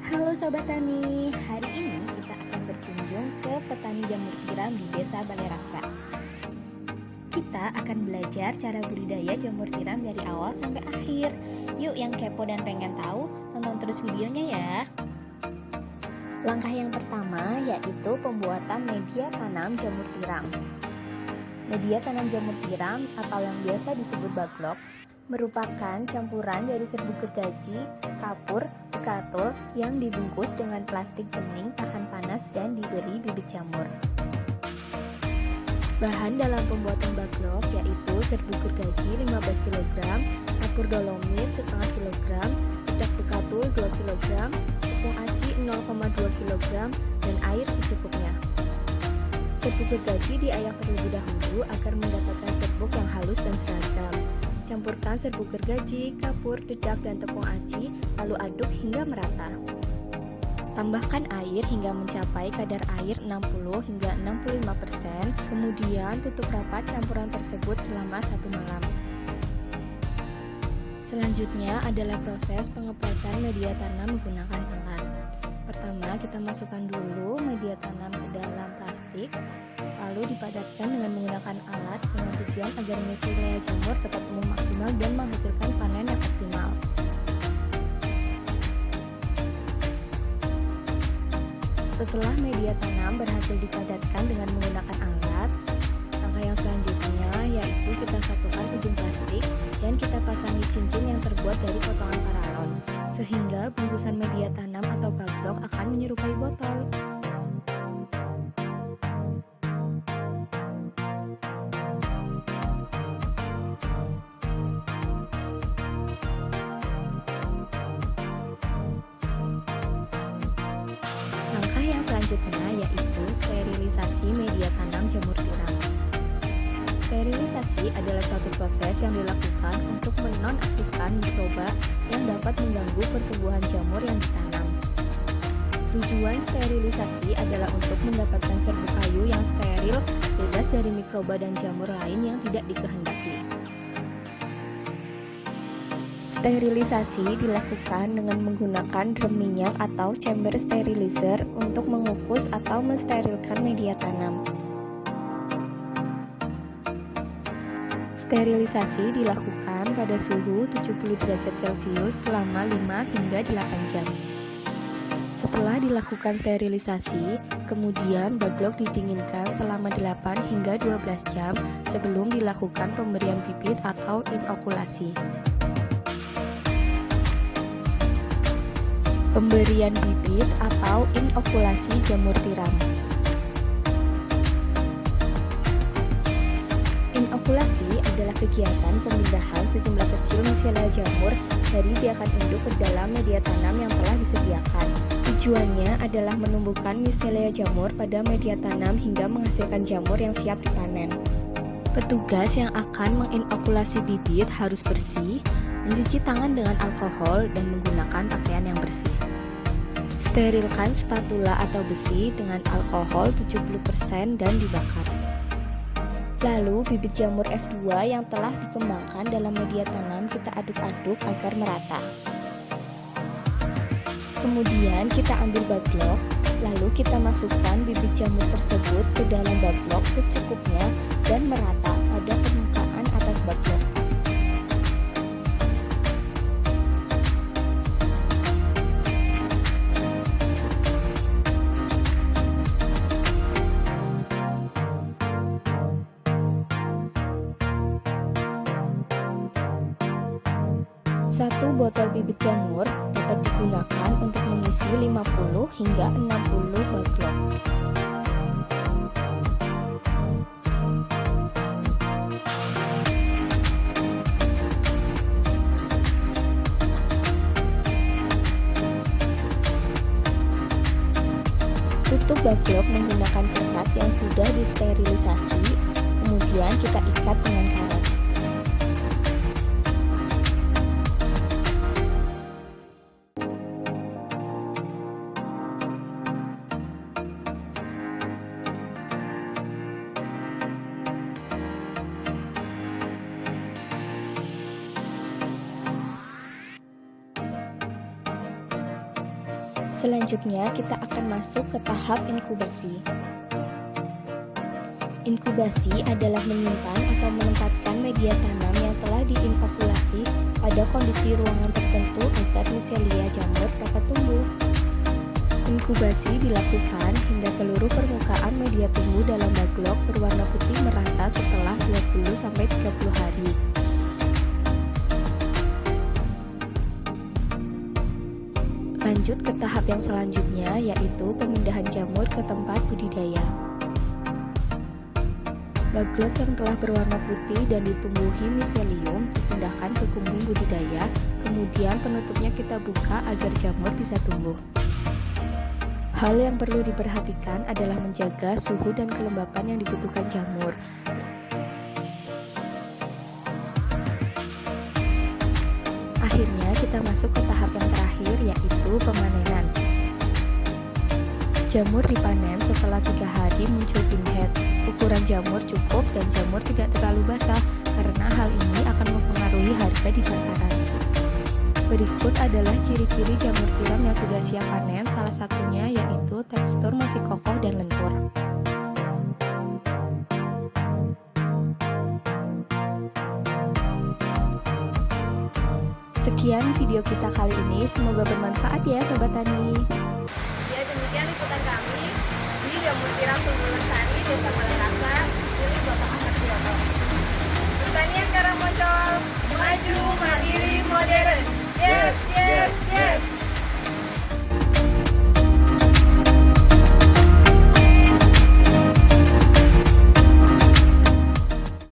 Halo Sobat Tani, hari ini kita akan berkunjung ke petani jamur tiram di Desa Balai Raksa. Kita akan belajar cara budidaya jamur tiram dari awal sampai akhir. Yuk yang kepo dan pengen tahu, tonton terus videonya ya. Langkah yang pertama yaitu pembuatan media tanam jamur tiram. Media tanam jamur tiram atau yang biasa disebut baglok merupakan campuran dari serbuk gergaji, kapur, bekatul yang dibungkus dengan plastik bening tahan panas dan diberi bibit jamur. Bahan dalam pembuatan baglok yaitu serbuk gergaji 15 kg, kapur dolomit setengah kilogram, bedak bekatul 2 kg, tepung aci 0,2 kg, dan air secukupnya. Serbuk gergaji diayak terlebih dahulu agar mendapatkan serbuk yang halus dan seragam. Campurkan serbuk gergaji, kapur, dedak, dan tepung aci, lalu aduk hingga merata. Tambahkan air hingga mencapai kadar air 60 hingga 65%, kemudian tutup rapat campuran tersebut selama 1 malam. Selanjutnya adalah proses pengepresan media tanam menggunakan alat. Pertama, kita masukkan dulu media tanam ke dalam plastik, lalu dipadatkan dengan menggunakan alat dengan tujuan agar mycelium jamur dapat tumbuh maksimal dan menghasilkan panen yang optimal. Setelah media tanam berhasil dipadatkan dengan menggunakan alat, langkah yang selanjutnya yaitu kita satukan ujung plastik dan kita pasangi cincin yang terbuat dari potongan paralon, sehingga bungkusan media tanam atau baglok akan menyerupai botol. Langkah yang selanjutnya yaitu sterilisasi media tanam jamur tiram. Sterilisasi adalah suatu proses yang dilakukan untuk menonaktifkan mikroba yang dapat mengganggu pertumbuhan jamur yang ditanam. Tujuan sterilisasi adalah untuk mendapatkan serbuk kayu yang steril, bebas dari mikroba dan jamur lain yang tidak dikehendaki. Sterilisasi dilakukan dengan menggunakan drum minyak atau chamber sterilizer untuk mengukus atau mensterilkan media tanam. Sterilisasi dilakukan pada suhu 70 derajat Celcius selama 5 hingga 8 jam. Setelah dilakukan sterilisasi, kemudian baglok didinginkan selama 8 hingga 12 jam sebelum dilakukan pemberian bibit atau inokulasi. Pemberian bibit atau inokulasi jamur tiram. Inokulasi adalah kegiatan pemindahan sejumlah kecil mycelia jamur dari biakan induk ke dalam media tanam yang telah disediakan. Tujuannya adalah menumbuhkan mycelia jamur pada media tanam hingga menghasilkan jamur yang siap dipanen. Petugas yang akan menginokulasi bibit harus bersih, mencuci tangan dengan alkohol, dan menggunakan pakaian yang bersih. Sterilkan spatula atau besi dengan alkohol 70% dan dibakar. Lalu bibit jamur F2 yang telah dikembangkan dalam media tanam kita aduk-aduk agar merata. Kemudian kita ambil baglok, lalu kita masukkan bibit jamur tersebut ke dalam baglok secukupnya dan merata pada permukaan atas baglok. Satu botol bibit jamur dapat digunakan untuk mengisi 50 hingga 60 baglok. Tutup baglok menggunakan kertas yang sudah disterilisasi, kemudian kita ikat dengan karet. Selanjutnya kita akan masuk ke tahap inkubasi. Inkubasi adalah menyimpan atau menempatkan media tanam yang telah diinokulasi pada kondisi ruangan tertentu agar miselia jamur dapat tumbuh. Inkubasi dilakukan hingga seluruh permukaan media tumbuh dalam bag lock berwarna putih merata setelah 20-30 hari. Lanjut ke tahap yang selanjutnya, yaitu pemindahan jamur ke tempat budidaya. Baglok yang telah berwarna putih dan ditumbuhi miselium dipindahkan ke kumbung budidaya, kemudian penutupnya kita buka agar jamur bisa tumbuh. Hal yang perlu diperhatikan adalah menjaga suhu dan kelembapan yang dibutuhkan jamur. Akhirnya kita masuk ke tahap yang terakhir, yaitu pemanenan. Jamur dipanen setelah 3 hari muncul pinhead. Ukuran jamur cukup dan jamur tidak terlalu basah karena hal ini akan mempengaruhi harga di pasaran. Berikut adalah ciri-ciri jamur tiram yang sudah siap panen, salah satunya yaitu tekstur masih kokoh dan lentur. Sekian video kita kali ini, semoga bermanfaat ya Sobat Tani. Ya, demikian liputan kami di Jamur Tiram Tumbuh Lestari, Desa Malakasa, pilih Bapak Ahmad Suyoto. Pertanian Karangmoncol, maju, mandiri, modern. Yes, yes, yes.